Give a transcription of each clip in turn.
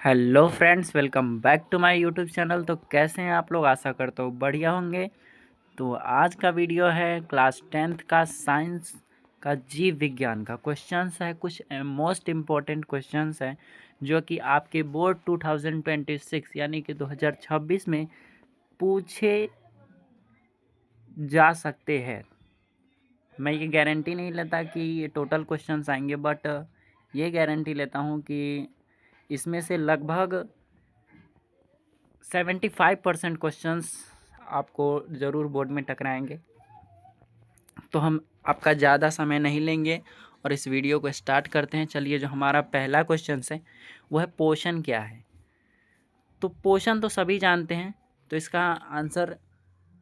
Hello friends, welcome back to my YouTube channel. तो कैसे हैं आप लोग? आशा करता हूँ बढ़िया होंगे। तो आज का वीडियो है क्लास 10th का साइंस का जीव विज्ञान का क्वेश्चंस है। कुछ मोस्ट इम्पोर्टेंट क्वेश्चंस हैं जो कि आपके बोर्ड 2026 यानी कि 2026 में पूछे जा सकते हैं। मैं ये गारंटी नहीं लेता कि ये टोटल क्वेश्चंस आएंगे, बट ये गारंटी लेता हूँ कि इसमें से लगभग 75% क्वेश्चंस आपको ज़रूर बोर्ड में टकराएंगे। तो हम आपका ज़्यादा समय नहीं लेंगे और इस वीडियो को स्टार्ट करते हैं। चलिए, जो हमारा पहला क्वेश्चन है वो है पोषण क्या है। तो पोषण तो सभी जानते हैं, तो इसका आंसर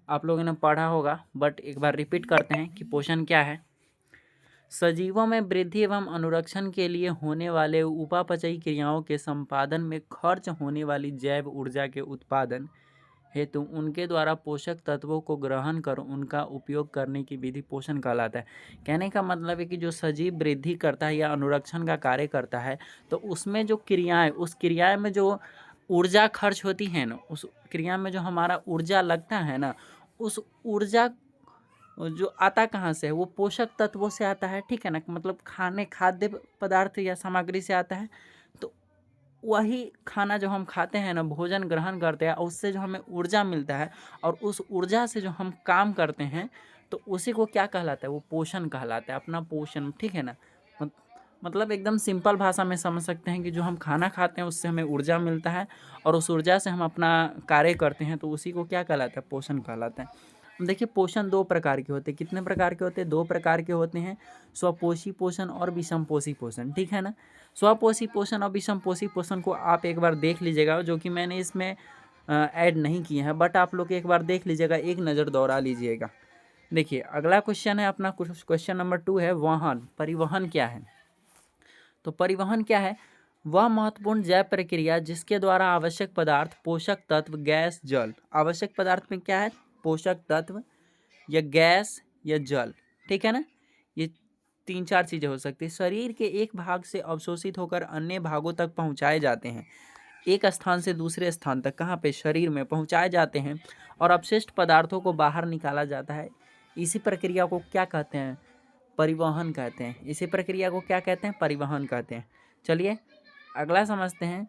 आप लोगों ने पढ़ा होगा, बट एक बार रिपीट करते हैं कि पोषण क्या है। सजीवों में वृद्धि एवं अनुरक्षण के लिए होने वाले उपापचयी क्रियाओं के संपादन में खर्च होने वाली जैव ऊर्जा के उत्पादन हेतु उनके द्वारा पोषक तत्वों को ग्रहण कर उनका उपयोग करने की विधि पोषण कहलाता है। कहने का मतलब है कि जो सजीव वृद्धि करता है या अनुरक्षण का कार्य करता है, तो उसमें जो क्रियाएं, उस क्रिया में जो ऊर्जा खर्च होती है ना, उस क्रिया में जो हमारा ऊर्जा लगता है ना, उस ऊर्जा जो आता कहाँ से है? वो पोषक तत्वों से आता है। ठीक है ना, मतलब खाद्य पदार्थ या सामग्री से आता है। तो वही खाना जो हम खाते हैं ना, भोजन ग्रहण करते हैं, उससे जो हमें ऊर्जा मिलता है और उस ऊर्जा से जो हम काम करते हैं, तो उसी को क्या कहलाता है? वो पोषण कहलाता है, अपना पोषण। ठीक है ना। मत- मतलब एकदम सिंपल भाषा में समझ सकते हैं कि जो हम खाना खाते हैं उससे हमें ऊर्जा मिलता है और उस ऊर्जा से हम अपना कार्य करते हैं, तो उसी को क्या कहलाता है? पोषण कहलाता है। देखिए, पोषण दो प्रकार के होते हैं। कितने प्रकार के होते हैं? दो प्रकार के होते हैं, स्वपोषी पोषण और विषमपोषी पोषण। ठीक है ना। स्वपोषी पोषण और विषमपोषी पोषण को आप एक बार देख लीजिएगा, जो कि मैंने इसमें ऐड नहीं किए हैं, बट आप लोग एक बार देख लीजिएगा, एक नज़र दौड़ा लीजिएगा। देखिए, अगला क्वेश्चन है अपना, क्वेश्चन नंबर 2 है वाहन। परिवहन क्या है? तो परिवहन क्या है? वह महत्वपूर्ण जैव प्रक्रिया जिसके द्वारा आवश्यक पदार्थ, पोषक तत्व, गैस, जल। आवश्यक पदार्थ में क्या है? पोषक तत्व या गैस या जल। ठीक है ना। ये तीन चार चीज़ें हो सकती है। शरीर के एक भाग से अवशोषित होकर अन्य भागों तक पहुंचाए जाते हैं। एक स्थान से दूसरे स्थान तक कहाँ पे? शरीर में पहुंचाए जाते हैं और अपशिष्ट पदार्थों को बाहर निकाला जाता है। इसी प्रक्रिया को क्या कहते हैं? परिवहन कहते हैं। इसी प्रक्रिया को क्या कहते हैं? परिवहन कहते हैं। चलिए, अगला समझते हैं।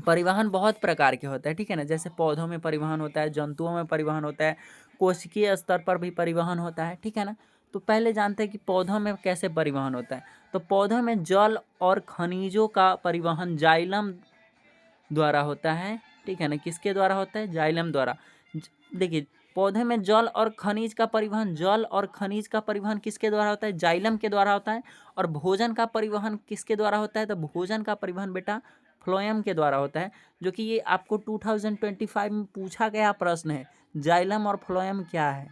परिवहन बहुत प्रकार के होता है। ठीक है ना। जैसे पौधों में परिवहन होता है, जंतुओं में परिवहन होता है, कोशिकीय स्तर पर भी परिवहन होता है। ठीक है ना। तो पहले जानते हैं कि पौधों में कैसे परिवहन होता है। तो पौधों में जल और खनिजों का परिवहन जाइलम द्वारा होता है। ठीक है ना। किसके द्वारा होता है? जाइलम द्वारा। देखिए, पौधे में जल और खनिज का परिवहन, जल और खनिज का परिवहन किसके द्वारा होता है? जाइलम के द्वारा होता है। और भोजन का परिवहन किसके द्वारा होता है? तो भोजन का परिवहन बेटा फ्लोएम के द्वारा होता है, जो कि ये आपको 2025 में पूछा गया प्रश्न है। जाइलम और फ्लोएम क्या है?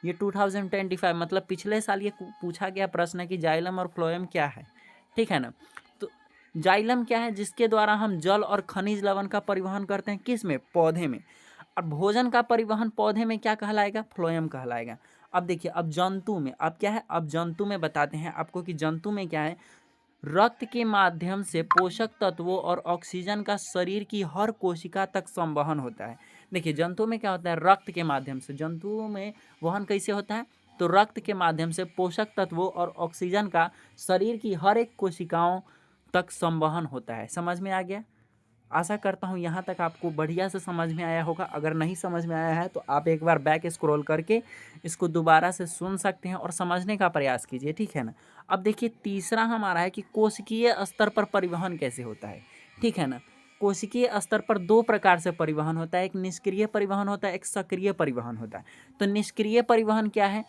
ये 2025 मतलब पिछले साल ये पूछा गया प्रश्न है कि जाइलम और फ्लोएम क्या है। ठीक है ना। तो जाइलम क्या है? जिसके द्वारा हम जल और खनिज लवण का परिवहन करते हैं। किस में? पौधे में। और भोजन का परिवहन पौधे में क्या कहलाएगा? फ्लोएम कहलाएगा। अब देखिए, अब जंतु में अब क्या है? अब जंतु में बताते हैं आपको कि जंतु में क्या है। रक्त के माध्यम से पोषक तत्वों और ऑक्सीजन का शरीर की हर कोशिका तक संवहन होता है। देखिए, जंतुओं में क्या होता है? रक्त के माध्यम से। जंतुओं में वहन कैसे होता है? तो रक्त के माध्यम से पोषक तत्वों और ऑक्सीजन का शरीर की हर एक कोशिकाओं तक संवहन होता है। समझ में आ गया? आशा करता हूँ यहाँ तक आपको बढ़िया से समझ में आया होगा। अगर नहीं समझ में आया है तो आप एक बार बैक स्क्रॉल करके इसको दोबारा से सुन सकते हैं और समझने का प्रयास कीजिए। ठीक है ना। अब देखिए, तीसरा हमारा है कि कोशिकीय स्तर पर परिवहन कैसे होता है। ठीक है ना। कोशिकीय स्तर पर दो प्रकार से परिवहन होता है। एक निष्क्रिय परिवहन होता है, एक सक्रिय परिवहन होता है। तो निष्क्रिय परिवहन क्या है?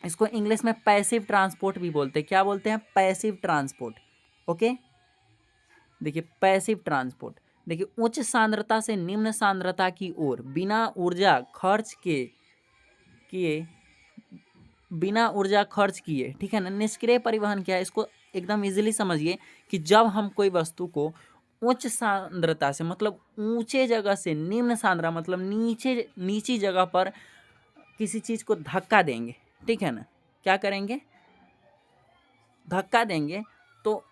इसको इंग्लिश में पैसिव ट्रांसपोर्ट भी बोलते हैं। क्या बोलते हैं? Passive transport. ओके। देखिए, पैसिव ट्रांसपोर्ट। देखिए, उच्च सांद्रता से निम्न सांद्रता की ओर बिना ऊर्जा खर्च किए बिना ऊर्जा खर्च किए। ठीक है ना। निष्क्रिय परिवहन क्या है? इसको एकदम इजीली समझिए कि जब हम कोई वस्तु को उच्च सांद्रता से, मतलब ऊंचे जगह से, निम्न सांद्रता मतलब नीची जगह पर किसी चीज को धक्का देंगे। ठीक है ना। क्या करेंगे? धक्का देंगे। तो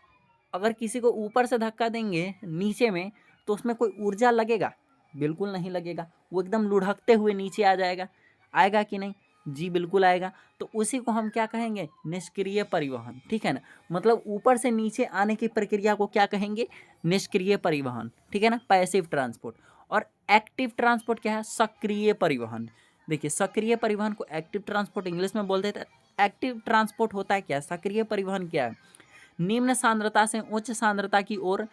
अगर किसी को ऊपर से धक्का देंगे नीचे में तो उसमें कोई ऊर्जा लगेगा? बिल्कुल नहीं लगेगा, वो एकदम लुढ़कते हुए नीचे आ जाएगा। आएगा कि नहीं? जी बिल्कुल आएगा। तो उसी को हम क्या कहेंगे? निष्क्रिय परिवहन, ठीक है ना। मतलब ऊपर से नीचे आने की प्रक्रिया को क्या कहेंगे? निष्क्रिय परिवहन, ठीक है ना, पैसिव ट्रांसपोर्ट। और एक्टिव ट्रांसपोर्ट क्या है? सक्रिय परिवहन। देखिए, सक्रिय परिवहन को एक्टिव ट्रांसपोर्ट इंग्लिश में बोलते हैं। एक्टिव ट्रांसपोर्ट होता है क्या? सक्रिय परिवहन क्या है? निम्न सांद्रता से उच्च सांद्रता की ओर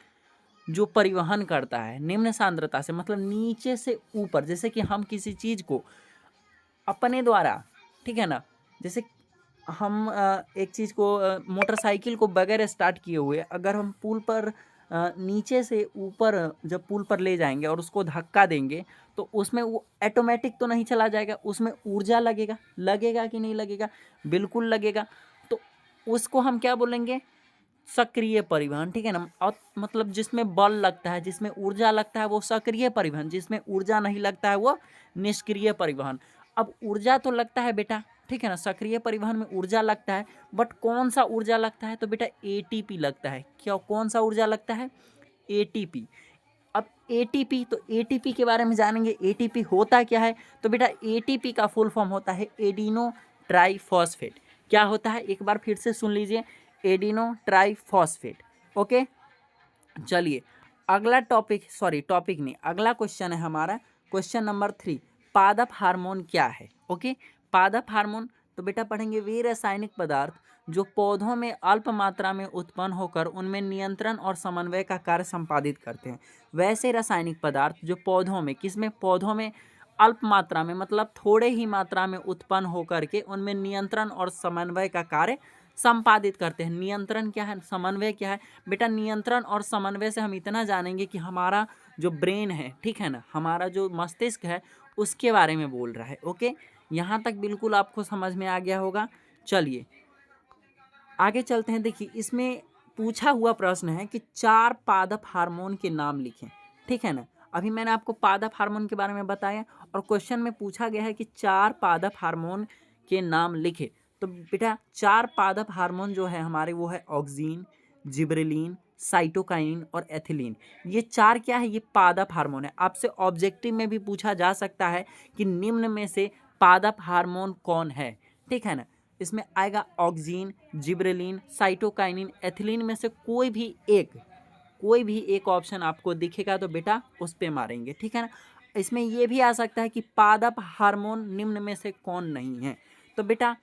जो परिवहन करता है। निम्न सांद्रता से मतलब नीचे से ऊपर, जैसे कि हम किसी चीज को अपने द्वारा, ठीक है ना, जैसे हम एक चीज को मोटरसाइकिल को बगैर स्टार्ट किए हुए अगर हम पुल पर नीचे से ऊपर जब पुल पर ले जाएंगे और उसको धक्का देंगे तो उसमें वो ऑटोमेटिक तो नहीं चला जाएगा, उसमें ऊर्जा लगेगा। लगेगा कि नहीं लगेगा? बिल्कुल लगेगा। तो उसको हम क्या बोलेंगे? सक्रिय परिवहन, ठीक है ना। और मतलब जिसमें बल लगता है, जिसमें ऊर्जा लगता है वो सक्रिय परिवहन, जिसमें ऊर्जा नहीं लगता है वो निष्क्रिय परिवहन। अब ऊर्जा तो लगता है बेटा, ठीक है ना, सक्रिय परिवहन में ऊर्जा लगता है, बट कौन सा ऊर्जा लगता है? तो बेटा एटीपी लगता है। क्या कौन सा ऊर्जा लगता है? एटीपी। अब एटीपी, तो एटीपी के बारे में जानेंगे। एटीपी होता क्या है? तो बेटा एटीपी का फुल फॉर्म होता है एडिनो ट्राईफॉस्फेट। क्या होता है? एक बार फिर से सुन लीजिए, एडिनो ट्राईफॉस्फेट। ओके, चलिए अगला टॉपिक, सॉरी टॉपिक नहीं, अगला क्वेश्चन है हमारा क्वेश्चन नंबर 3। पादप हार्मोन क्या है? ओके, पादप हार्मोन तो बेटा पढ़ेंगे वे रासायनिक पदार्थ जो पौधों में अल्प मात्रा में उत्पन्न होकर उनमें नियंत्रण और समन्वय का कार्य संपादित करते हैं। वैसे रासायनिक पदार्थ जो पौधों में, किसमें? पौधों में अल्प मात्रा में मतलब थोड़े ही मात्रा में उत्पन्न होकर के उनमें नियंत्रण और समन्वय का कार्य संपादित करते हैं। नियंत्रण क्या है? समन्वय क्या है? बेटा नियंत्रण और समन्वय से हम इतना जानेंगे कि हमारा जो ब्रेन है, ठीक है ना, हमारा जो मस्तिष्क है उसके बारे में बोल रहा है। ओके, यहाँ तक बिल्कुल आपको समझ में आ गया होगा। चलिए आगे चलते हैं। देखिए इसमें पूछा हुआ प्रश्न है कि 4 पादप हार्मोन के नाम लिखें, ठीक है ना। अभी मैंने आपको पादप हार्मोन के बारे में बताया और क्वेश्चन में पूछा गया है कि 4 पादप हार्मोन के नाम लिखे। तो बेटा 4 पादप हार्मोन जो है हमारे वो है ऑक्सीन, जिब्रेलिन, साइटोकाइन और एथिलीन। ये 4 क्या है? ये पादप हार्मोन है। आपसे ऑब्जेक्टिव में भी पूछा जा सकता है कि निम्न में से पादप हार्मोन कौन है, ठीक है ना। इसमें आएगा ऑक्सीन, जिब्रेलिन, साइटोकाइनिन, एथिलीन में से कोई भी एक ऑप्शन आपको दिखेगा तो बेटा उस पे मारेंगे, ठीक है ना। इसमें यह भी आ सकता है कि पादप हार्मोन निम्न में से कौन नहीं है। तो बेटा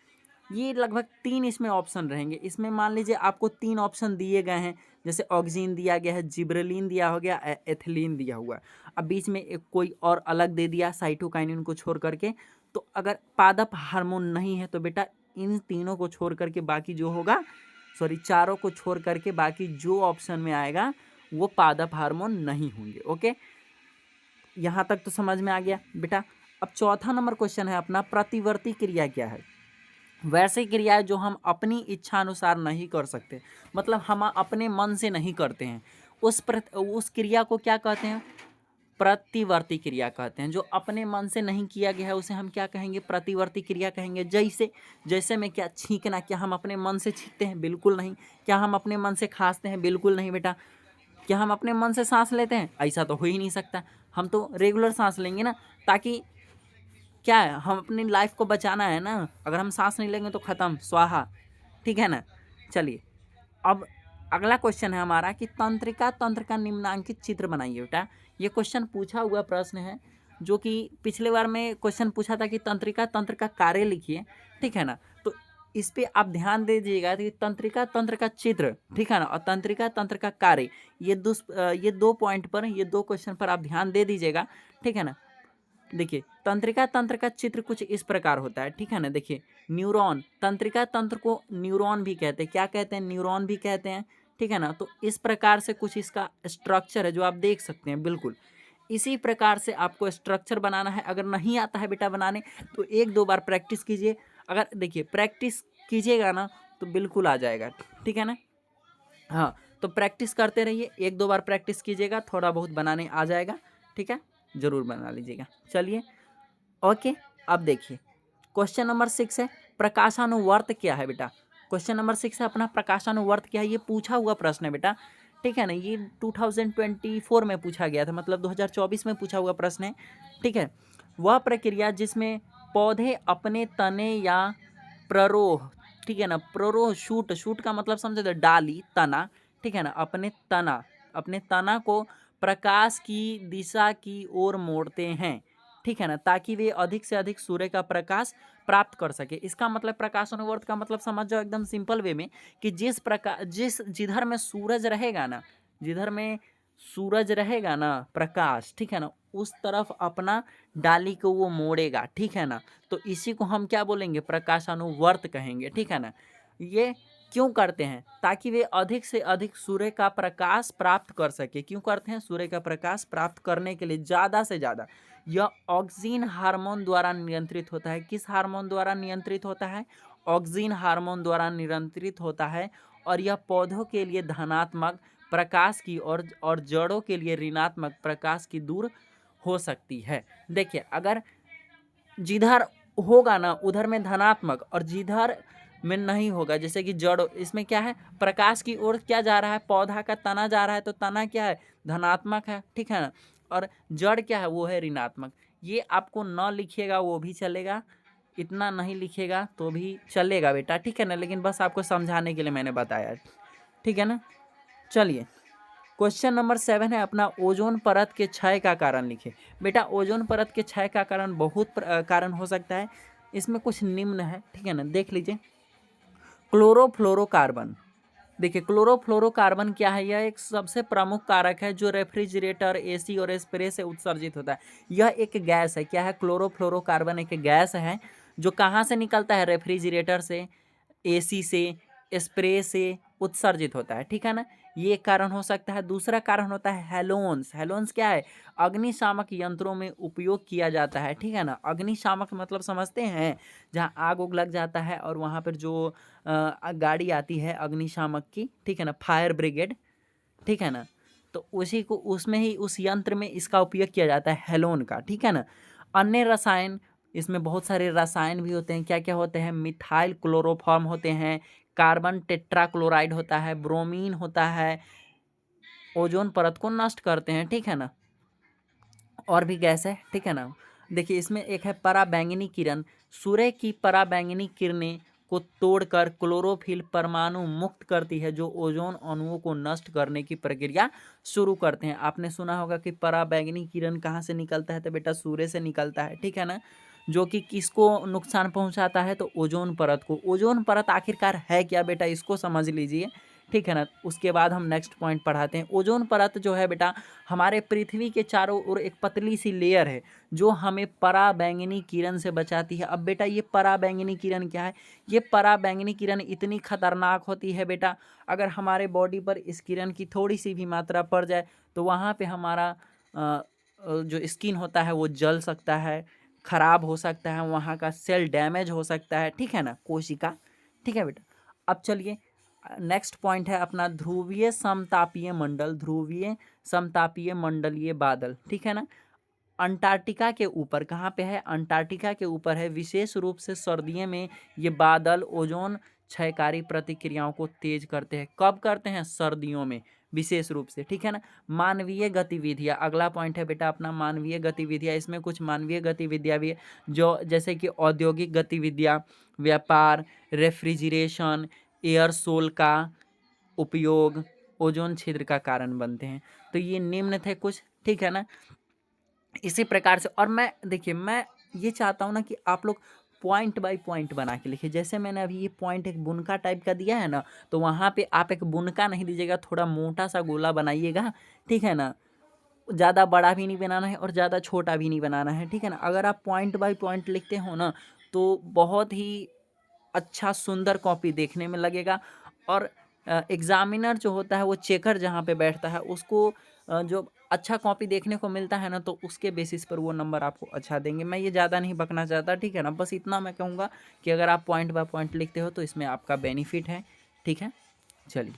ये लगभग 3 इसमें ऑप्शन रहेंगे। इसमें मान लीजिए आपको 3 ऑप्शन दिए गए हैं, जैसे ऑक्सीन दिया गया है, जिब्रेलिन दिया हो गया, एथिलीन दिया हुआ। अब बीच में एक कोई और अलग दे दिया साइटोकाइनिन को छोड़ करके। तो अगर पादप हार्मोन नहीं है तो बेटा इन तीनों को छोड़ करके बाकी जो होगा, सॉरी चारों को छोड़ करके बाकी जो ऑप्शन में आएगा वो पादप हार्मोन नहीं होंगे। ओके, यहाँ तक तो समझ में आ गया बेटा। अब चौथा नंबर क्वेश्चन है अपना, प्रतिवर्ती क्रिया क्या है? वैसी क्रियाएं जो हम अपनी इच्छा अनुसार नहीं कर सकते, मतलब हम अपने मन से नहीं करते हैं, उस क्रिया को क्या कहते हैं? प्रतिवर्ती क्रिया कहते हैं। जो अपने मन से नहीं किया गया है उसे हम क्या कहेंगे? प्रतिवर्ती क्रिया कहेंगे। जैसे में क्या? छींकना, क्या हम अपने मन से छींकते हैं? बिल्कुल नहीं। क्या हम अपने मन से खांसते हैं? बिल्कुल नहीं बेटा। क्या हम अपने मन से सांस लेते हैं? ऐसा तो हो ही नहीं सकता। हम तो रेगुलर सांस लेंगे ना, ताकि क्या है, हम अपनी लाइफ को बचाना है ना। अगर हम सांस नहीं लेंगे तो खत्म, स्वाहा, ठीक है ना। चलिए अब अगला क्वेश्चन है हमारा कि तंत्रिका तंत्र का निम्नांकित चित्र बनाइए। बेटा ये क्वेश्चन पूछा हुआ प्रश्न है, जो कि पिछले बार में क्वेश्चन पूछा था कि तंत्रिका तंत्र का कार्य लिखिए, ठीक है ना। तो इस पे आप ध्यान दे दीजिएगा कि तंत्रिका तंत्र का चित्र, ठीक है ना, और तंत्रिका तंत्र का कार्य, ये 2 पॉइंट पर, ये 2 क्वेश्चन पर आप ध्यान दे दीजिएगा, ठीक है ना। देखिए तंत्रिका तंत्र का चित्र कुछ इस प्रकार होता है, ठीक है ना। देखिए न्यूरॉन, तंत्रिका तंत्र को न्यूरॉन भी कहते हैं। क्या कहते हैं? न्यूरॉन भी कहते हैं, ठीक है ना। तो इस प्रकार से कुछ इसका स्ट्रक्चर है जो आप देख सकते हैं। बिल्कुल इसी प्रकार से आपको स्ट्रक्चर बनाना है। अगर नहीं आता है बेटा बनाने तो 1-2 बार प्रैक्टिस कीजिए। अगर देखिए प्रैक्टिस कीजिएगा ना तो बिल्कुल आ जाएगा, ठीक है ना। हाँ, तो प्रैक्टिस करते रहिए, 1-2 बार प्रैक्टिस कीजिएगा, थोड़ा बहुत बनाने आ जाएगा, ठीक है, ज़रूर बना लीजिएगा। चलिए ओके, अब देखिए क्वेश्चन नंबर 6 है, प्रकाशानुवर्त क्या है बेटा? क्वेश्चन नंबर 6 है अपना प्रकाशानुवर्त क्या है, ये पूछा हुआ प्रश्न है बेटा, ठीक है ना, ये 2024 में पूछा गया था, मतलब 2024 में पूछा हुआ प्रश्न है, ठीक है। वह प्रक्रिया जिसमें पौधे अपने तने या प्ररोह, ठीक है ना, प्ररोह शूट, शूट का मतलब समझे तो डाली, तना, ठीक है ना, अपने तना को प्रकाश की दिशा की ओर मोड़ते हैं, ठीक है ना, ताकि वे अधिक से अधिक सूर्य का प्रकाश प्राप्त कर सके। इसका मतलब प्रकाशानुवर्त का मतलब समझ जाओ एकदम सिंपल वे में कि जिधर में सूरज रहेगा ना, जिधर में सूरज रहेगा ना, प्रकाश, ठीक है ना, उस तरफ अपना डाली को वो मोड़ेगा, ठीक है ना। तो इसी को हम क्या बोलेंगे, प्रकाशानुवर्त कहेंगे, ठीक है ना। ये क्यों करते हैं, ताकि वे अधिक से अधिक सूर्य का प्रकाश प्राप्त कर सके। क्यों करते हैं, सूर्य का प्रकाश प्राप्त करने के लिए ज़्यादा से ज़्यादा। यह ऑक्सीन हार्मोन द्वारा नियंत्रित होता है। किस हार्मोन द्वारा नियंत्रित होता है, ऑक्सीन हार्मोन द्वारा नियंत्रित होता है। और यह पौधों के लिए धनात्मक प्रकाश की और जड़ों के लिए ऋणात्मक प्रकाश की दूर हो सकती है। देखिए अगर जिधर होगा ना उधर में धनात्मक, और जिधर में नहीं होगा, जैसे कि जड़, इसमें क्या है, प्रकाश की ओर क्या जा रहा है, पौधा का तना जा रहा है, तो तना क्या है, धनात्मक है, ठीक है ना, और जड़ क्या है, वो है ऋणात्मक। ये आपको न लिखिएगा वो भी चलेगा, इतना नहीं लिखेगा तो भी चलेगा बेटा, ठीक है ना, लेकिन बस आपको समझाने के लिए मैंने बताया, ठीक है ना। चलिए क्वेश्चन नंबर 7 है अपना ओजोन परत के क्षय का कारण लिखे। बेटा ओजोन परत के क्षय का कारण बहुत कारण हो सकता है, इसमें कुछ निम्न है, ठीक है ना, देख लीजिए। क्लोरोफ्लोरोकार्बन, देखिए क्लोरोफ्लोरोकार्बन क्या है, यह एक सबसे प्रमुख कारक है जो रेफ्रिजरेटर, एसी और स्प्रे से उत्सर्जित होता है। यह एक गैस है, क्या है, क्लोरोफ्लोरोकार्बन एक गैस है जो कहाँ से निकलता है, रेफ्रिजरेटर से, एसी से, स्प्रे से उत्सर्जित होता है, ठीक है ना, ये एक कारण हो सकता है। दूसरा कारण होता है हेलोन्स। हेलोन्स क्या है, अग्निशामक यंत्रों में उपयोग किया जाता है, ठीक है ना। अग्निशामक मतलब समझते हैं, जहाँ आग उग लग जाता है और वहाँ पर जो गाड़ी आती है अग्निशामक की, ठीक है ना, फायर ब्रिगेड, ठीक है ना, तो उसी को उसमें ही उस यंत्र में इसका उपयोग किया जाता है हेलोन का, ठीक है ना। अन्य रसायन, इसमें बहुत सारे रसायन भी होते हैं, क्या क्या होते हैं, मिथाइल क्लोरोफॉर्म होते हैं, कार्बन टेट्राक्लोराइड होता है, ब्रोमीन होता है, ओजोन परत को नष्ट करते हैं, ठीक है ना। और भी गैस है, ठीक है ना। देखिए इसमें एक है पराबैंगनी किरण। सूर्य की पराबैंगनी किरणें को तोड़कर क्लोरोफिल परमाणु मुक्त करती है, जो ओजोन अणुओं को नष्ट करने की प्रक्रिया शुरू करते हैं। आपने सुना होगा कि पराबैंगनी किरण कहाँ से निकलता है, तो बेटा सूर्य से निकलता है, ठीक है ना, जो कि किसको नुकसान पहुंचाता है, तो ओजोन परत को। ओजोन परत आखिरकार है क्या बेटा, इसको समझ लीजिए, ठीक है ना। उसके बाद हम नेक्स्ट पॉइंट पढ़ाते हैं। ओजोन परत जो है बेटा हमारे पृथ्वी के चारों ओर एक पतली सी लेयर है जो हमें पराबैंगनी किरण से बचाती है। अब बेटा ये पराबैंगनी किरण क्या है, ये पराबैंगनी किरण इतनी खतरनाक होती है बेटा, अगर हमारे बॉडी पर इस किरण की थोड़ी सी भी मात्रा पड़ जाए तो वहाँ पे हमारा जो स्किन होता है वो जल सकता है, खराब हो सकता है, वहाँ का सेल डैमेज हो सकता है, ठीक है ना, कोशिका, ठीक है बेटा। अब चलिए नेक्स्ट पॉइंट है अपना ध्रुवीय समतापीय मंडल, ध्रुवीय समतापीय मंडलीय बादल, ठीक है ना। अंटार्कटिका के ऊपर, कहाँ पे है, अंटार्कटिका के ऊपर है। विशेष रूप से सर्दियों में ये बादल ओजोन क्षयकारी प्रतिक्रियाओं को तेज करते हैं। कब करते हैं, सर्दियों में विशेष रूप से, ठीक है ना। मानवीय गतिविधियाँ, अगला पॉइंट है बेटा अपना मानवीय गतिविधियाँ। इसमें कुछ मानवीय गतिविधियाँ भी है, जो जैसे कि औद्योगिक गतिविधियाँ, व्यापार, रेफ्रिजरेशन, एयरसोल का उपयोग ओजोन छिद्र का कारण बनते हैं। तो ये निम्न थे कुछ, ठीक है ना। इसी प्रकार से, और मैं देखिए मैं ये चाहता हूँ ना कि आप लोग पॉइंट बाय पॉइंट बना के लिखिए। जैसे मैंने अभी ये पॉइंट एक बुनका टाइप का दिया है ना, तो वहाँ पे आप एक बुनका नहीं दीजिएगा, थोड़ा मोटा सा गोला बनाइएगा, ठीक है ना। ज़्यादा बड़ा भी नहीं बनाना है और ज़्यादा छोटा भी नहीं बनाना है, ठीक है ना। अगर आप पॉइंट बाय पॉइंट लिखते हो ना तो बहुत ही अच्छा सुंदर कॉपी देखने में लगेगा। और एग्जामिनर जो होता है वो चेकर जहाँ पे बैठता है उसको जो अच्छा कॉपी देखने को मिलता है ना, तो उसके बेसिस पर वो नंबर आपको अच्छा देंगे। मैं ये ज़्यादा नहीं बकना चाहता, ठीक है ना, बस इतना मैं कहूँगा कि अगर आप पॉइंट बाय पॉइंट लिखते हो तो इसमें आपका बेनिफिट है, ठीक है। चलिए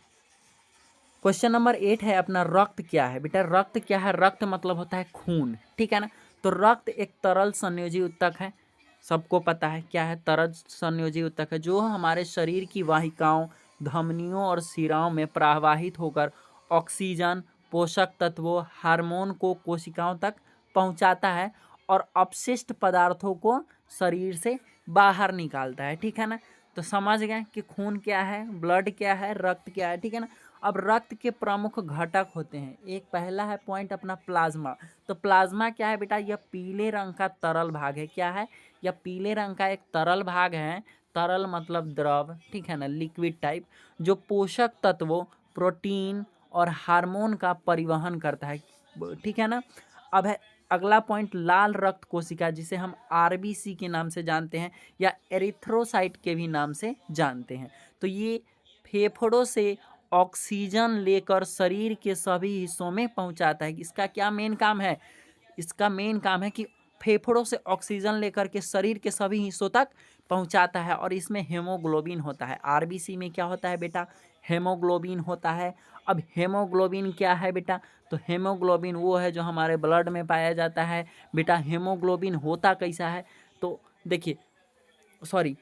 क्वेश्चन नंबर 8 है अपना रक्त क्या है। बेटा रक्त क्या है, रक्त मतलब होता है खून, ठीक है ना। तो रक्त एक तरल संयोजी ऊतक है, सबको पता है क्या है, तरल संयोजी ऊतक है, जो हमारे शरीर की वाहिकाओं, धमनियों और शिराओं में प्रवाहित होकर ऑक्सीजन, पोषक तत्वों, हार्मोन को कोशिकाओं तक पहुंचाता है और अपशिष्ट पदार्थों को शरीर से बाहर निकालता है। ठीक है ना। तो समझ गए कि खून क्या है, ब्लड क्या है, रक्त क्या है। ठीक है ना। अब रक्त के प्रमुख घटक होते हैं, एक पहला है पॉइंट अपना प्लाज्मा। तो प्लाज्मा क्या है बेटा, यह पीले रंग का तरल भाग है। क्या है, यह पीले रंग का एक तरल भाग है। तरल मतलब द्रव, ठीक है ना, लिक्विड टाइप, जो पोषक तत्वों, प्रोटीन और हार्मोन का परिवहन करता है। ठीक है ना। अब है अगला पॉइंट लाल रक्त कोशिका, जिसे हम आरबीसी के नाम से जानते हैं या एरिथ्रोसाइट के भी नाम से जानते हैं। तो ये फेफड़ों से ऑक्सीजन लेकर शरीर के सभी हिस्सों में पहुंचाता है। इसका क्या मेन काम है, इसका मेन काम है कि फेफड़ों से ऑक्सीजन लेकर के शरीर के सभी हिस्सों तक पहुंचाता है। और इसमें हेमोग्लोबिन होता है। आरबीसी में क्या होता है बेटा, हेमोग्लोबिन होता है। अब हेमोग्लोबिन क्या है बेटा, तो हेमोग्लोबिन वो है जो हमारे ब्लड में पाया जाता है। बेटा हेमोग्लोबिन होता कैसा है, तो देखिए सॉरी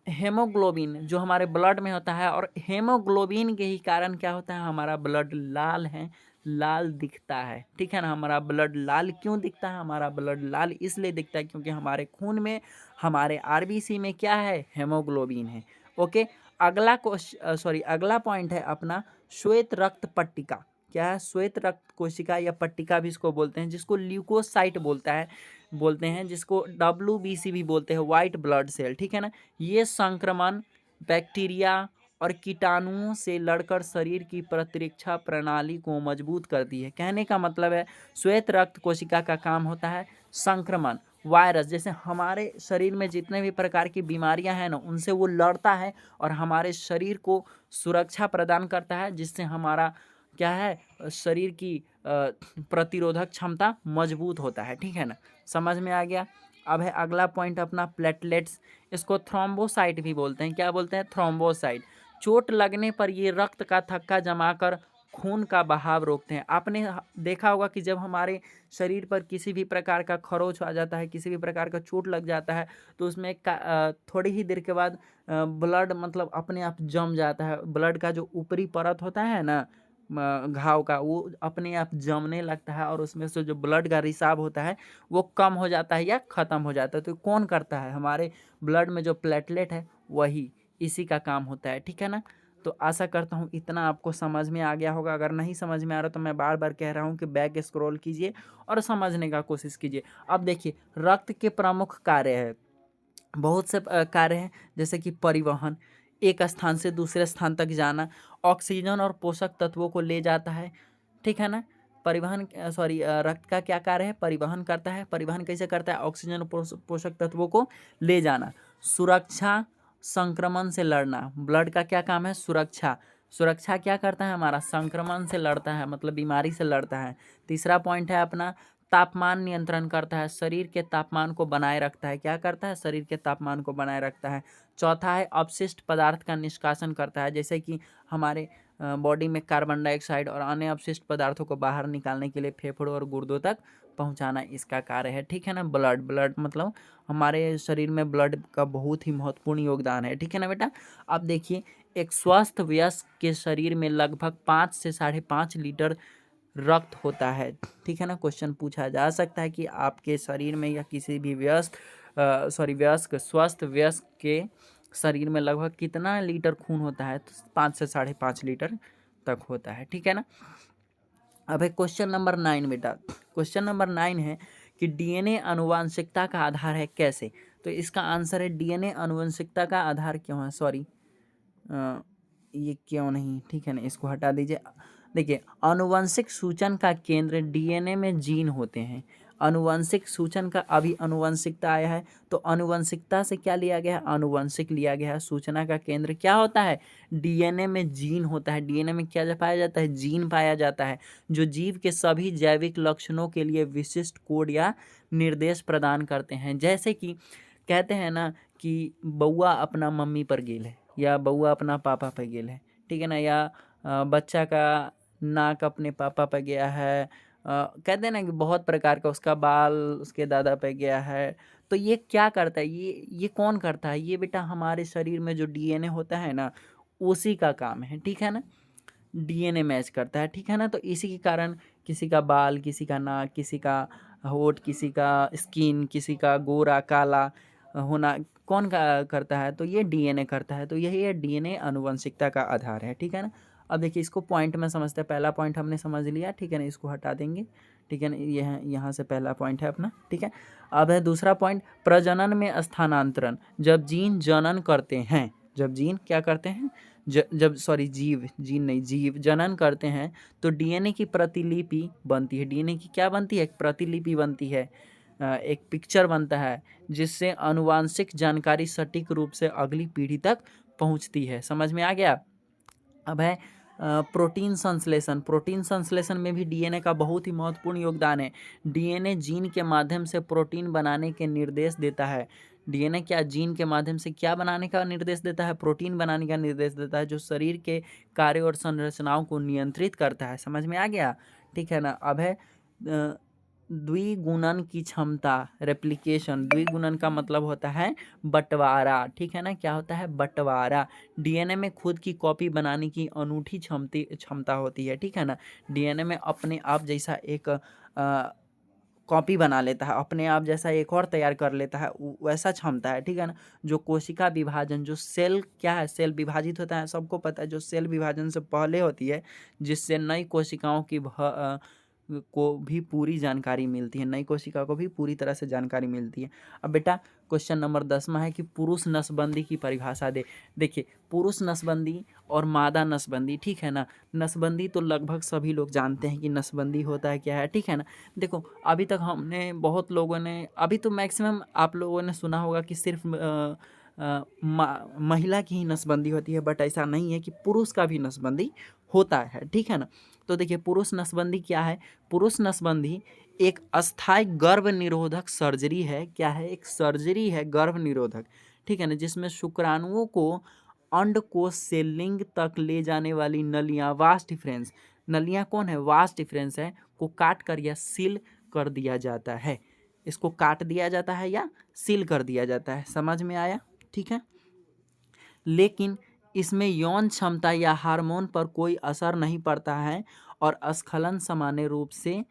हेमोग्लोबिन जो हमारे ब्लड में होता है, और हेमोग्लोबिन के ही कारण क्या होता है, हमारा ब्लड लाल है, लाल दिखता है। ठीक है ना। हमारा ब्लड लाल क्यों दिखता है, हमारा ब्लड लाल इसलिए दिखता है क्योंकि हमारे खून में, हमारे आरबीसी में क्या है, हेमोग्लोबिन है। ओके। अगला पॉइंट है अपना श्वेत रक्त पट्टिका। क्या है, श्वेत रक्त कोशिका या पट्टिका भी इसको बोलते हैं, जिसको ल्यूकोसाइट बोलते हैं, जिसको WBC भी बोलते हैं, व्हाइट ब्लड सेल। ठीक है ना। ये संक्रमण, बैक्टीरिया और कीटाणुओं से लड़कर शरीर की प्रतिरक्षा प्रणाली को मजबूत करती है। कहने का मतलब है श्वेत रक्त कोशिका का काम होता है संक्रमण, वायरस, जैसे हमारे शरीर में जितने भी प्रकार की बीमारियां हैं ना, उनसे वो लड़ता है और हमारे शरीर को सुरक्षा प्रदान करता है, जिससे हमारा क्या है, शरीर की प्रतिरोधक क्षमता मजबूत होता है। ठीक है ना। समझ में आ गया। अब है अगला पॉइंट अपना प्लेटलेट्स। इसको थ्रोम्बोसाइट भी बोलते हैं। क्या बोलते हैं, थ्रोम्बोसाइट। चोट लगने पर ये रक्त का थक्का जमाकर खून का बहाव रोकते हैं। आपने देखा होगा कि जब हमारे शरीर पर किसी भी प्रकार का खरोच आ जाता है, किसी भी प्रकार का चोट लग जाता है, तो उसमें थोड़ी ही देर के बाद ब्लड मतलब अपने आप जम जाता है। ब्लड का जो ऊपरी परत होता है ना घाव का, वो अपने आप जमने लगता है और उसमें से जो ब्लड का रिसाव होता है वो कम हो जाता है या ख़त्म हो जाता है। तो कौन करता है, हमारे ब्लड में जो प्लेटलेट है वही, इसी का काम होता है। ठीक है ना। तो आशा करता हूँ इतना आपको समझ में आ गया होगा। अगर नहीं समझ में आ रहा तो मैं बार बार कह रहा हूँ कि बैक स्क्रॉल कीजिए और समझने का कोशिश कीजिए। अब देखिए रक्त के प्रमुख कार्य है, बहुत से कार्य हैं, जैसे कि परिवहन, एक स्थान से दूसरे स्थान तक जाना, ऑक्सीजन और पोषक तत्वों को ले जाता है। ठीक है ना। रक्त का क्या कार्य है, परिवहन करता है। परिवहन कैसे करता है, ऑक्सीजन और पोषक तत्वों को ले जाना। सुरक्षा, संक्रमण से लड़ना, ब्लड का क्या काम है, सुरक्षा। सुरक्षा क्या करता है, हमारा संक्रमण से लड़ता है, मतलब बीमारी से लड़ता है। तीसरा पॉइंट है अपना तापमान नियंत्रण करता है, शरीर के तापमान को बनाए रखता है। क्या करता है, शरीर के तापमान को बनाए रखता है। चौथा है अपशिष्ट पदार्थ का निष्कासन करता है, जैसे कि हमारे बॉडी में कार्बन डाइऑक्साइड और अन्य अपशिष्ट पदार्थों को बाहर निकालने के लिए फेफड़ों और गुर्दों तक पहुंचाना इसका कार्य है। ठीक है ना। ब्लड मतलब हमारे शरीर में ब्लड का बहुत ही महत्वपूर्ण योगदान है। ठीक है ना बेटा। अब देखिए एक स्वस्थ वयस्क के शरीर में लगभग 5 से 5.5 लीटर रक्त होता है। ठीक है ना। क्वेश्चन पूछा जा सकता है कि आपके शरीर में या किसी भी स्वस्थ वयस्क के शरीर में लगभग कितना लीटर खून होता है, तो 5 से 5.5 लीटर तक होता है। ठीक है ना। अब है क्वेश्चन नंबर 9 बेटा। क्वेश्चन नंबर 9 है कि डीएनए आनुवंशिकता का आधार है कैसे। तो इसका आंसर है डीएनए आनुवंशिकता का आधार क्यों है, ये क्यों नहीं, ठीक है ना, इसको हटा दीजिए। देखिए आनुवंशिक सूचन का केंद्र डीएनए में जीन होते हैं। आनुवंशिक सूचन का, अभी आनुवंशिकता आया है तो आनुवंशिकता से क्या लिया गया है, आनुवंशिक लिया गया है। सूचना का केंद्र क्या होता है, डीएनए में जीन होता है। डीएनए में क्या पाया जाता है, जीन पाया जाता है, जो जीव के सभी जैविक लक्षणों के लिए विशिष्ट कोड या निर्देश प्रदान करते हैं। जैसे कि कहते हैं ना कि बउआ अपना मम्मी पर गेल है या बउआ अपना पापा पर गेल है। ठीक है ना। या बच्चा का नाक अपने पापा पे गया है। कहते हैं ना कि बहुत प्रकार का, उसका बाल उसके दादा पे गया है। तो ये क्या करता है, ये कौन करता है, ये बेटा हमारे शरीर में जो डीएनए होता है ना, उसी का काम है, ठीक है ना। डीएनए मैच करता है, ठीक है ना। तो इसी के कारण किसी का बाल, किसी का नाक, किसी का होठ, किसी का स्किन, किसी का गोरा काला होना कौन का करता है, तो ये डीएनए करता है। तो यही है डीएनए आनुवंशिकता का आधार है, ठीक है ना। अब देखिए इसको पॉइंट में समझते हैं। पहला पॉइंट हमने समझ लिया, ठीक है ना, इसको हटा देंगे, ठीक है ना। यह यहाँ से पहला पॉइंट है अपना, ठीक है। अब है दूसरा पॉइंट, प्रजनन में स्थानांतरण। जब जीन जनन करते हैं, जब जीन क्या करते हैं, जब सॉरी जीव, जीन नहीं, जीव जनन करते हैं तो डीएनए की प्रतिलिपि बनती है। डीएनए की क्या बनती है, एक प्रतिलिपि बनती है, एक पिक्चर बनता है, जिससे आनुवांशिक जानकारी सटीक रूप से अगली पीढ़ी तक पहुंचती है। समझ में आ गया। अब है प्रोटीन संश्लेषण। प्रोटीन संश्लेषण में भी डीएनए का बहुत ही महत्वपूर्ण योगदान है। डीएनए जीन के माध्यम से प्रोटीन बनाने के निर्देश देता है। डीएनए क्या जीन के माध्यम से क्या बनाने का निर्देश देता है, प्रोटीन बनाने का निर्देश देता है, जो शरीर के कार्य और संरचनाओं को नियंत्रित करता है। समझ में आ गया, ठीक है ना। अब है द्विगुणन की क्षमता, रेप्लिकेशन। द्विगुणन का मतलब होता है बंटवारा, ठीक है ना। क्या होता है, बंटवारा। डीएनए में खुद की कॉपी बनाने की अनूठी क्षमता होती है, ठीक है ना। डीएनए में अपने आप जैसा एक कॉपी बना लेता है, अपने आप जैसा एक और तैयार कर लेता है, वैसा क्षमता है, ठीक है ना। जो कोशिका विभाजन, जो सेल क्या है, सेल विभाजित होता है, सबको पता है, जो सेल विभाजन से पहले होती है, जिससे नई कोशिकाओं की को भी पूरी जानकारी मिलती है, नई कोशिका को भी पूरी तरह से जानकारी मिलती है। अब बेटा क्वेश्चन नंबर 10वां है कि पुरुष नसबंदी की परिभाषा दे। देखिए पुरुष नसबंदी और मादा नसबंदी, ठीक है ना। नसबंदी तो लगभग सभी लोग जानते हैं कि नसबंदी होता है क्या है, ठीक है ना। देखो अभी तक हमने बहुत लोगों ने, अभी तो मैक्सिमम आप लोगों ने सुना होगा कि सिर्फ महिला की ही नसबंदी होती है, बट ऐसा नहीं है कि पुरुष का भी नसबंदी होता है, ठीक है ना। तो देखिए पुरुष नसबंदी क्या है, पुरुष नसबंदी एक अस्थायी गर्भ निरोधक सर्जरी है। क्या है, एक सर्जरी है गर्भ निरोधक, ठीक है ना, जिसमें शुक्राणुओं को अंडकोश से लिंग तक ले जाने वाली नलियां, वास डिफरेंस, नलियां कौन है, वास डिफरेंस है, को काट कर या सील कर दिया जाता है। इसको काट दिया जाता है या सील कर दिया जाता है। समझ में आया, ठीक है। लेकिन इसमें यौन क्षमता या हार्मोन पर कोई असर नहीं पड़ता है और स्खलन सामान्य रूप से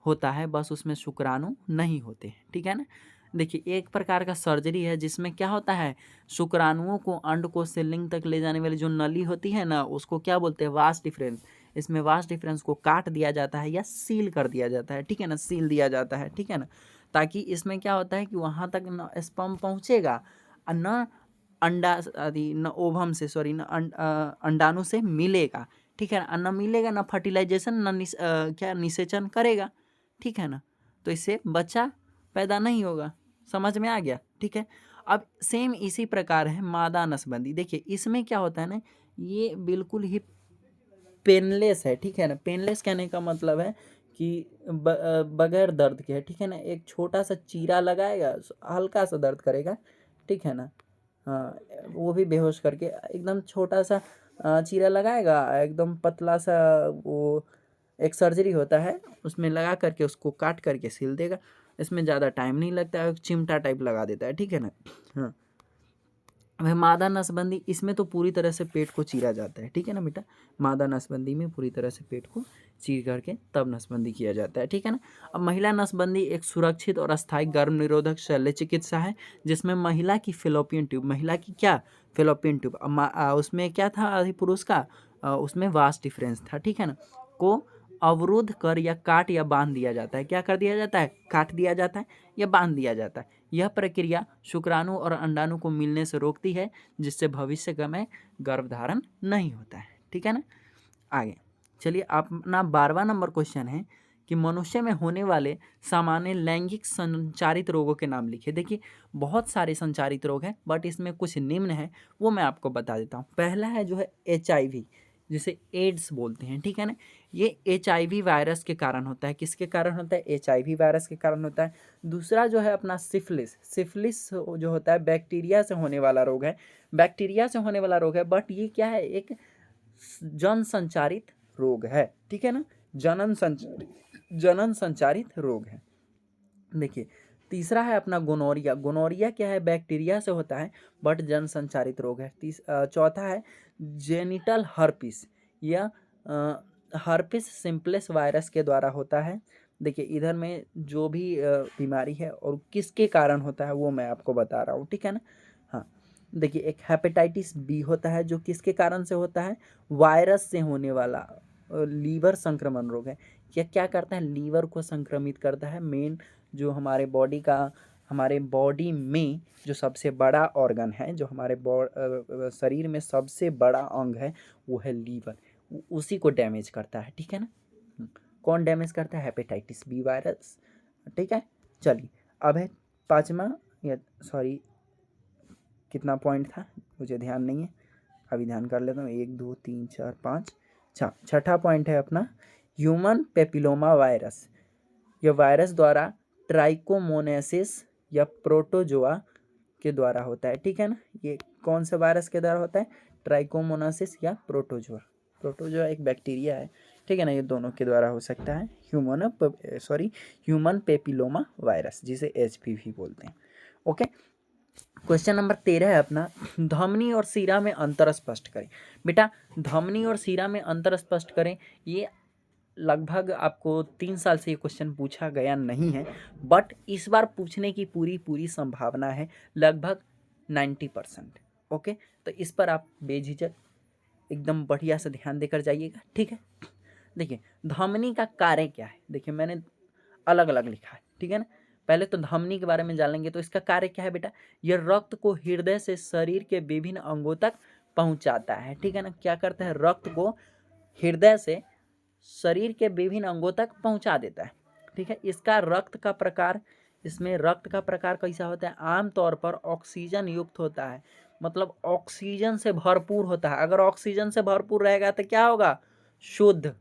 होता है, बस उसमें शुक्राणु नहीं होते हैं, ठीक है ना। देखिए एक प्रकार का सर्जरी है जिसमें क्या होता है, शुक्राणुओं को अंडकोश से लिंग तक ले जाने वाली जो नली होती है ना, उसको क्या बोलते हैं, वास डिफरेंस। इसमें वास डिफरेंस को काट दिया जाता है या सील कर दिया जाता है, ठीक है ना, सील दिया जाता है, ठीक है ना। ताकि इसमें क्या होता है कि वहाँ तक न स्पर्म पहुँचेगा और न अंडा आदि, न ओवम से, सॉरी, न अंडाणु से मिलेगा, ठीक है ना। न मिलेगा, न फर्टिलाइजेशन, न क्या निषेचन करेगा, ठीक है ना। तो इससे बच्चा पैदा नहीं होगा। समझ में आ गया, ठीक है। अब सेम इसी प्रकार है मादा नसबंदी। देखिए इसमें क्या होता है ना, ये बिल्कुल ही पेनलेस है, ठीक है ना। पेनलेस कहने का मतलब है कि बगैर दर्द के है, ठीक है ना। एक छोटा सा चीरा लगाएगा, हल्का सा दर्द करेगा, ठीक है ना। हाँ, वो भी बेहोश करके एकदम छोटा सा चीरा लगाएगा, एकदम पतला सा, वो एक सर्जरी होता है, उसमें लगा करके उसको काट करके सिल देगा। इसमें ज़्यादा टाइम नहीं लगता है, चिमटा टाइप लगा देता है, ठीक है ना। हाँ, वह मादा नसबंदी, इसमें तो पूरी तरह से पेट को चीरा जाता है, ठीक है ना बेटा। मादा नसबंदी में पूरी तरह से पेट को चीर करके तब नसबंदी किया जाता है, ठीक है ना। अब महिला नसबंदी एक सुरक्षित और अस्थायी गर्भ निरोधक शल्य चिकित्सा है, जिसमें महिला की फेलोपियन ट्यूब, महिला की क्या, फेलोपियन ट्यूब, उसमें क्या था आदि पुरुष का, उसमें वास डिफरेंस था, ठीक है ना, को अवरुद्ध कर या काट या बांध दिया जाता है। क्या कर दिया जाता है, काट दिया जाता है या बांध दिया जाता है। यह प्रक्रिया शुक्राणु और अंडाणु को मिलने से रोकती है, जिससे भविष्य में गर्भधारण नहीं होता है, ठीक है ना। आगे चलिए, अपना 12वां नंबर क्वेश्चन है कि मनुष्य में होने वाले सामान्य लैंगिक संचारित रोगों के नाम लिखिए। देखिए बहुत सारे संचारित रोग हैं, बट इसमें कुछ निम्न है, वो मैं आपको बता देता हूँ। पहला है जो है HIV, जिसे एड्स बोलते हैं, ठीक है ना। ये HIV वायरस के कारण होता है। किसके कारण होता है, HIV वायरस के कारण होता है। दूसरा जो है अपना सिफिलिस, सिफिलिस जो होता है बैक्टीरिया से होने वाला रोग है, बैक्टीरिया से होने वाला रोग है, बट ये क्या है, एक जन संचारित रोग है, ठीक है ना, जनन संचारित रोग है। देखिए तीसरा है अपना गोनोरिया। गोनोरिया क्या है, बैक्टीरिया से होता है बट जन संचारित रोग है। चौथा है जेनिटल हर्पिस या हर्पिस सिम्प्लेक्स वायरस के द्वारा होता है। देखिए इधर में जो भी बीमारी है और किसके कारण होता है वो मैं आपको बता रहा हूँ, ठीक है ना। हाँ देखिए एक हेपेटाइटिस बी होता है जो किसके कारण से होता है, वायरस से होने वाला लीवर संक्रमण रोग है। यह क्या करता है, लीवर को संक्रमित करता है। मेन जो हमारे बॉडी में जो सबसे बड़ा ऑर्गन है, जो हमारे शरीर में सबसे बड़ा अंग है वो है लीवर, उसी को डैमेज करता है, ठीक है ना। कौन डैमेज करता है, हेपेटाइटिस बी वायरस, ठीक है। चलिए अब है पाँचवा, या सॉरी कितना पॉइंट था मुझे ध्यान नहीं है, अभी ध्यान कर लेता हूँ। 1 2 3 4 5, छठा पॉइंट है अपना ह्यूमन पेपिलोमा वायरस। यह वायरस द्वारा ट्राइकोमोनेसिस या प्रोटोजोआ के द्वारा होता है, ठीक है ना। ये कौन से वायरस के द्वारा होता है, ट्राइकोमोनासिस या प्रोटोजोआ। प्रोटोजोआ एक बैक्टीरिया है, ठीक है ना। ये दोनों के द्वारा हो सकता है ह्यूमन पेपिलोमा वायरस, जिसे HPV बोलते हैं। ओके, क्वेश्चन नंबर 13 है अपना धमनी और सीरा में अंतर स्पष्ट करें। बेटा धमनी और सीरा में अंतर स्पष्ट करें, ये लगभग आपको 3 साल से ये क्वेश्चन पूछा गया नहीं है, बट इस बार पूछने की पूरी संभावना है, लगभग 90%। ओके, तो इस पर आप बेझिझक एकदम बढ़िया से ध्यान देकर जाइएगा, ठीक है। देखिए धमनी का कार्य क्या है, देखिए मैंने अलग अलग लिखा है, ठीक है ना। पहले तो धमनी के बारे में जान लेंगे। तो इसका कार्य क्या है बेटा, यह रक्त को हृदय से शरीर के विभिन्न अंगों तक पहुंचाता है, ठीक है ना। क्या करता है, रक्त को हृदय से शरीर के विभिन्न अंगों तक पहुंचा देता है, ठीक है। इसमें रक्त का प्रकार कैसा होता है, आमतौर पर ऑक्सीजन युक्त होता है, मतलब ऑक्सीजन से भरपूर होता है। अगर ऑक्सीजन से भरपूर रहेगा तो क्या होगा, शुद्ध।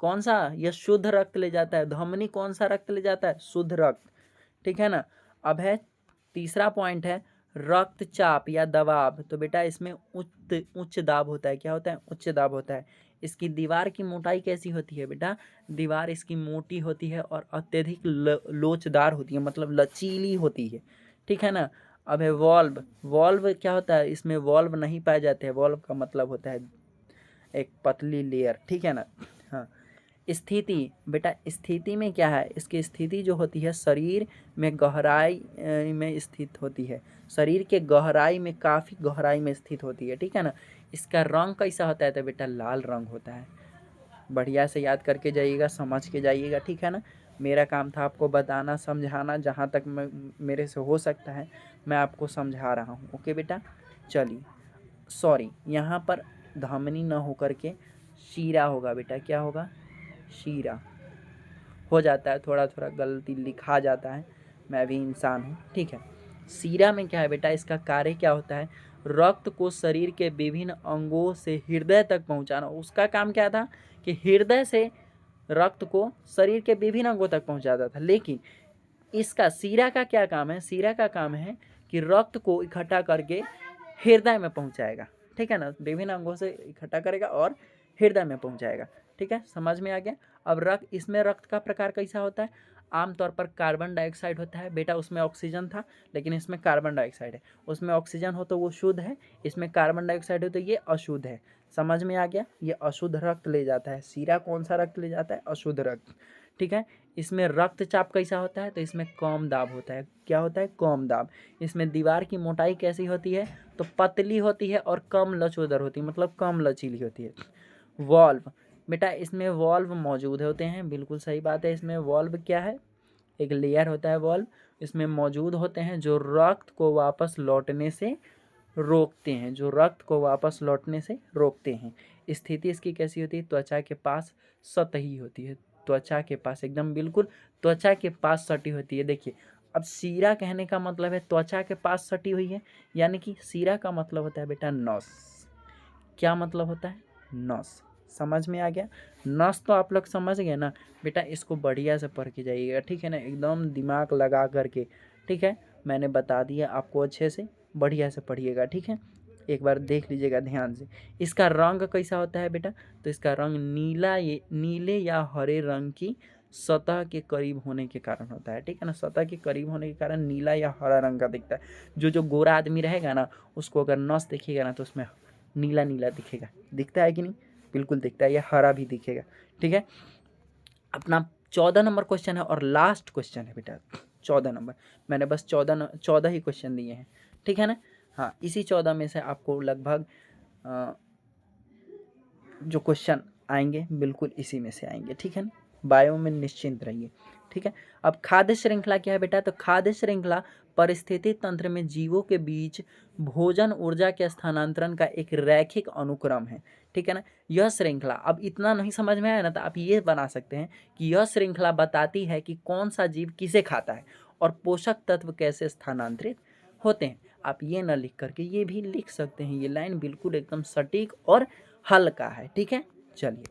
कौन सा, यह शुद्ध रक्त ले जाता है। धमनी कौन सा रक्त ले जाता है, शुद्ध रक्त, ठीक है ना। अब है तीसरा पॉइंट है रक्तचाप या दबाव। तो बेटा इसमें उच्च दाब होता है। क्या होता है, उच्च दाब होता है। इसकी दीवार की मोटाई कैसी होती है बेटा, दीवार इसकी मोटी होती है और अत्यधिक लोचदार होती है, मतलब लचीली होती है, ठीक है ना। अब है वॉल्व। वॉल्व क्या होता है, इसमें वॉल्व नहीं पाए जाते हैं। वॉल्व का मतलब होता है एक पतली लेयर, ठीक है ना। हाँ, स्थिति बेटा, स्थिति में क्या है, इसकी स्थिति जो होती है शरीर में गहराई में स्थित होती है, शरीर के गहराई में, काफ़ी गहराई में स्थित होती है, ठीक है ना। इसका रंग कैसा होता है, तो बेटा लाल रंग होता है। बढ़िया से याद करके जाइएगा, समझ के जाइएगा, ठीक है ना। मेरा काम था आपको बताना, समझाना, जहाँ तक मेरे से हो सकता है मैं आपको समझा रहा हूँ। ओके बेटा, चलिए सॉरी, यहाँ पर धमनी न होकर के शीरा होगा बेटा। क्या होगा, शीरा हो जाता है, थोड़ा थोड़ा गलती लिखा जाता है, मैं भी इंसान हूँ, ठीक है। शीरा में क्या है बेटा, इसका कार्य क्या होता है, रक्त को शरीर के विभिन्न अंगों से हृदय तक पहुँचाना। उसका काम क्या था कि हृदय से रक्त को शरीर के विभिन्न अंगों तक पहुँचाता था। लेकिन इसका शीरा का क्या काम है, शीरा का काम है कि रक्त को इकट्ठा करके हृदय में पहुँचाएगा, ठीक है ना। विभिन्न अंगों से इकट्ठा करेगा और हृदय में पहुँचाएगा, ठीक है, समझ में आ गया। अब इसमें रक्त का प्रकार कैसा होता है, आमतौर पर कार्बन डाइऑक्साइड होता है बेटा। उसमें ऑक्सीजन था लेकिन इसमें कार्बन डाइऑक्साइड है। उसमें ऑक्सीजन हो तो वो शुद्ध है, इसमें कार्बन डाइऑक्साइड हो तो ये अशुद्ध है। समझ में आ गया, ये अशुद्ध रक्त ले जाता है। शीरा कौन सा रक्त ले जाता है, अशुद्ध रक्त, ठीक है। इसमें रक्तचाप कैसा होता है, तो इसमें कम दाब होता है। क्या होता है, कम दाब। इसमें दीवार की मोटाई कैसी होती है, तो पतली होती है और कम लचोदर होती है, मतलब कम लचीली होती है। वॉल्व बेटा, इसमें वॉल्व मौजूद होते हैं, बिल्कुल सही बात है। इसमें वॉल्व क्या है, एक लेयर होता है वॉल्व, इसमें मौजूद होते हैं जो रक्त को वापस लौटने से रोकते हैं, जो रक्त को वापस लौटने से रोकते हैं। स्थिति इसकी कैसी होती है, त्वचा के पास सतही होती है, त्वचा के पास एकदम बिल्कुल त्वचा के पास सटी होती है। देखिए अब शीरा कहने का मतलब है त्वचा के पास सटी हुई है, यानी कि शीरा का मतलब होता है बेटा नस। क्या मतलब होता है, नस। समझ में आ गया, नस तो आप लोग समझ गए ना बेटा। इसको बढ़िया से पढ़ के जाइएगा, ठीक है ना, एकदम दिमाग लगा करके, ठीक है। मैंने बता दिया आपको, अच्छे से बढ़िया से पढ़िएगा, ठीक है। एक बार देख लीजिएगा ध्यान से। इसका रंग कैसा होता है बेटा, तो इसका रंग नीले या हरे रंग की सतह के करीब होने के कारण होता है, ठीक है ना। सतह के करीब होने के कारण नीला या हरा रंग का दिखता है। जो गोरा आदमी रहेगा ना, उसको अगर नस दिखेगा ना तो उसमें नीला नीला दिखेगा, दिखता है कि नहीं, बिल्कुल दिखता है, या हरा भी दिखेगा, ठीक है। अपना 14 नंबर क्वेश्चन है और लास्ट क्वेश्चन है बेटा, 14 नंबर। मैंने बस 14 ही क्वेश्चन दिए हैं, ठीक है ना। हाँ, इसी 14 में से आपको लगभग जो क्वेश्चन आएंगे बिल्कुल इसी में से आएंगे, ठीक है ना। बायो में निश्चिंत रहिए, ठीक है। अब खाद्य श्रृंखला क्या है बेटा, तो खाद्य श्रृंखला परिस्थिति तंत्र में जीवों के बीच भोजन ऊर्जा के स्थानांतरण का एक रैखिक अनुक्रम है, ठीक है ना। यह श्रृंखला, अब इतना नहीं समझ में आया ना, तो आप ये बना सकते हैं कि यह श्रृंखला बताती है कि कौन सा जीव किसे खाता है और पोषक तत्व कैसे स्थानांतरित होते हैं। आप ये ना लिख करके ये भी लिख सकते हैं, ये लाइन बिल्कुल एकदम सटीक और हल्का है, ठीक है। चलिए,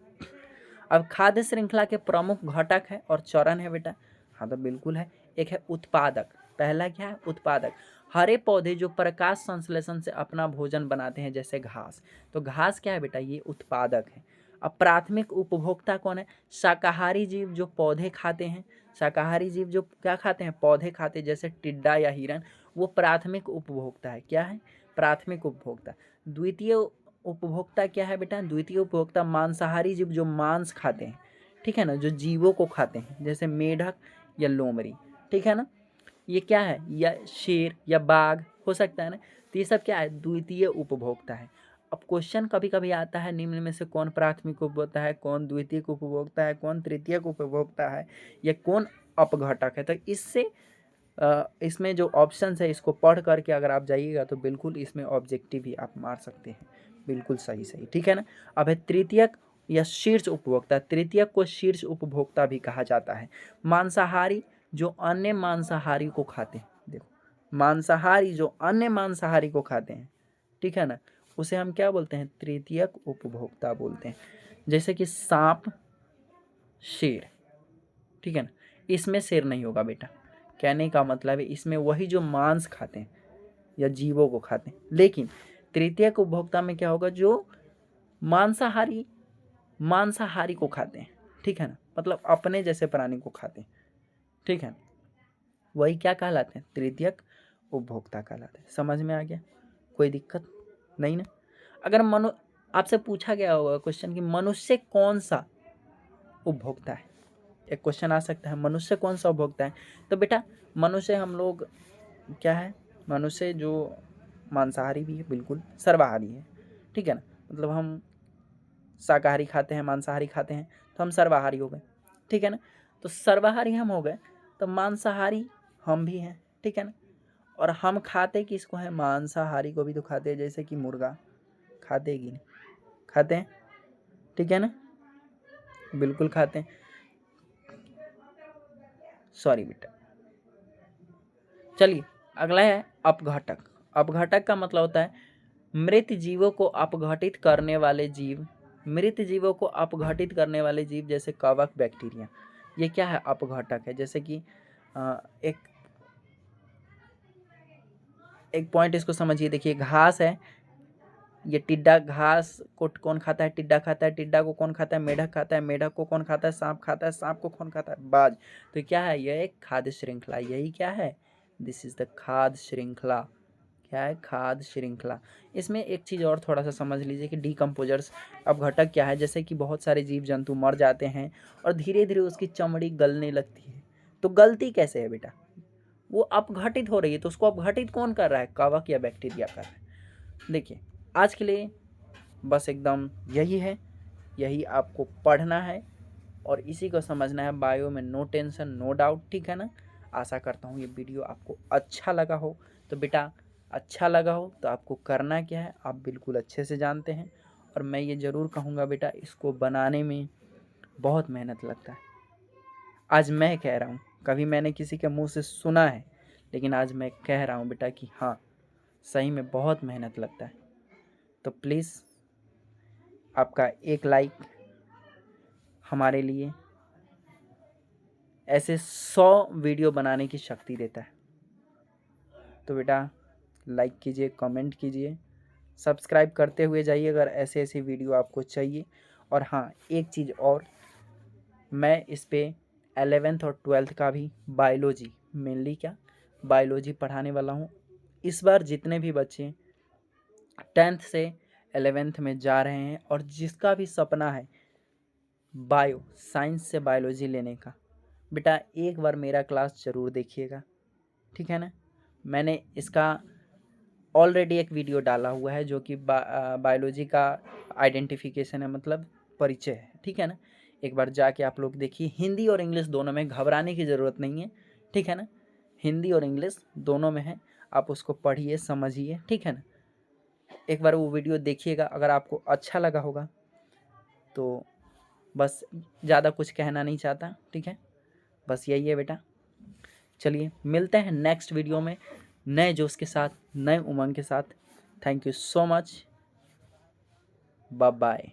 अब खाद्य श्रृंखला के प्रमुख घटक है और चरण है बेटा। हाँ तो बिल्कुल है। एक है उत्पादक, पहला क्या है, उत्पादक। हरे पौधे जो प्रकाश संश्लेषण से अपना भोजन बनाते हैं, जैसे घास, तो घास क्या है बेटा, ये उत्पादक है। अब प्राथमिक उपभोक्ता कौन है, शाकाहारी जीव जो पौधे खाते हैं, शाकाहारी जीव जो क्या खाते हैं, पौधे खाते हैं, जैसे टिड्डा या हिरन, वो प्राथमिक उपभोक्ता है। क्या है, प्राथमिक उपभोक्ता। द्वितीय उपभोक्ता क्या है बेटा, द्वितीय उपभोक्ता मांसाहारी जीव जो मांस खाते हैं, ठीक है ना, जो जीवों को खाते हैं, जैसे मेढक या लोमड़ी, ठीक है ना। ये क्या है, या शेर या बाघ हो सकता है ना। तो ये सब क्या है, द्वितीय उपभोक्ता है। अब क्वेश्चन कभी कभी आता है, निम्न में से कौन प्राथमिक उपभोक्ता है, कौन द्वितीयक उपभोक्ता है, कौन तृतीयक उपभोक्ता है, या कौन अपघटक है। तो इससे इसमें जो ऑप्शंस है इसको पढ़ करके अगर आप जाइएगा तो बिल्कुल इसमें ऑब्जेक्टिव भी आप मार सकते हैं, बिल्कुल सही सही, ठीक है ना। अब है तृतीयक या शीर्ष उपभोक्ता। तृतीयक को शीर्ष उपभोक्ता भी कहा जाता है। मांसाहारी जो अन्य मांसाहारी को खाते हैं, देखो, मांसाहारी जो अन्य मांसाहारी को खाते हैं, ठीक है ना, उसे हम क्या बोलते हैं, तृतीयक उपभोक्ता बोलते हैं। जैसे कि सांप, शेर, ठीक है ना, इसमें शेर नहीं होगा बेटा। कहने का मतलब है इसमें वही जो मांस खाते हैं या जीवों को खाते हैं, लेकिन तृतीयक उपभोक्ता में क्या होगा, जो मांसाहारी मांसाहारी को खाते हैं, ठीक है ना, मतलब अपने जैसे प्राणी को खाते हैं, ठीक है, वही क्या कहलाते हैं, तृतीयक उपभोक्ता कहलाते हैं। समझ में आ गया, कोई दिक्कत नहीं ना। अगर आपसे पूछा गया होगा क्वेश्चन कि मनुष्य कौन सा उपभोक्ता है, एक क्वेश्चन आ सकता है, मनुष्य कौन सा उपभोक्ता है, तो बेटा मनुष्य हम लोग क्या है, मनुष्य जो मांसाहारी भी है, बिल्कुल सर्वाहारी है, ठीक है ना। मतलब हम शाकाहारी खाते हैं, मांसाहारी खाते हैं, तो हम सर्वाहारी हो गए, ठीक है ना। तो सर्वाहारी हम हो गए, तो मांसाहारी हम भी हैं, ठीक है ना। और हम खाते किसको हैं, मांसाहारी को भी तो खाते हैं, जैसे कि मुर्गा खाते कि नहीं खाते हैं, ठीक है ना, बिल्कुल खाते हैं। सॉरी बेटा। चलिए, अगला है अपघटक। अपघटक का मतलब होता है मृत जीवों को अपघटित करने वाले जीव, मृत जीवों को अपघटित करने वाले जीव, जैसे कवक, बैक्टीरिया, ये क्या है, अपघटक है। जैसे कि एक एक पॉइंट इसको समझिए, देखिए घास है, ये टिड्डा, घास को कौन खाता है, टिड्डा खाता है, टिड्डा को कौन खाता है, मेढक खाता है, मेढक को कौन खाता है, सांप खाता है, सांप को कौन खाता है, बाज। तो क्या है, यह एक खाद्य श्रृंखला, यही क्या है, दिस इज द खाद्य श्रृंखला। क्या है, खाद्य श्रृंखला। इसमें एक चीज़ और थोड़ा सा समझ लीजिए कि डीकम्पोजर्स, अपघटक क्या है, जैसे कि बहुत सारे जीव जंतु मर जाते हैं और धीरे धीरे उसकी चमड़ी गलने लगती है। तो गलती कैसे है बेटा, वो अपघटित हो रही है, तो उसको अपघटित कौन कर रहा है, कवक या बैक्टीरिया कर रहा है। देखिए, आज के लिए बस एकदम यही है, यही आपको पढ़ना है और इसी को समझना है। बायो में नो टेंशन नो डाउट, ठीक है ना। आशा करता हूँ ये वीडियो आपको अच्छा लगा हो। तो बेटा अच्छा लगा हो तो आपको करना क्या है, आप बिल्कुल अच्छे से जानते हैं। और मैं ये ज़रूर कहूँगा बेटा, इसको बनाने में बहुत मेहनत लगता है। आज मैं कह रहा हूँ, कभी मैंने किसी के मुंह से सुना है, लेकिन आज मैं कह रहा हूँ बेटा कि हाँ, सही में बहुत मेहनत लगता है। तो प्लीज़ आपका एक लाइक हमारे लिए ऐसे 100 वीडियो बनाने की शक्ति देता है। तो बेटा लाइक कीजिए, कमेंट कीजिए, सब्सक्राइब करते हुए जाइए अगर ऐसे ऐसी वीडियो आपको चाहिए। और हाँ, एक चीज़ और, मैं इस पर 11th और 12th का भी बायोलॉजी, मेनली क्या बायोलॉजी पढ़ाने वाला हूँ। इस बार जितने भी बच्चे 10th से 11th में जा रहे हैं और जिसका भी सपना है बायो साइंस से बायोलॉजी लेने का, बेटा एक बार मेरा क्लास ज़रूर देखिएगा, ठीक है ना। मैंने इसका ऑलरेडी एक वीडियो डाला हुआ है जो कि बायोलॉजी का आइडेंटिफिकेशन है, मतलब परिचय है, ठीक है ना। एक बार जाके आप लोग देखिए, हिंदी और इंग्लिश दोनों में, घबराने की ज़रूरत नहीं है, ठीक है ना। हिंदी और इंग्लिश दोनों में है, आप उसको पढ़िए समझिए, ठीक है ना। एक बार वो वीडियो देखिएगा, अगर आपको अच्छा लगा होगा तो बस, ज़्यादा कुछ कहना नहीं चाहता, ठीक है, बस यही है बेटा। चलिए मिलते हैं नेक्स्ट वीडियो में नए जोश के साथ, नए उमंग के साथ। Thank you so much, bye bye.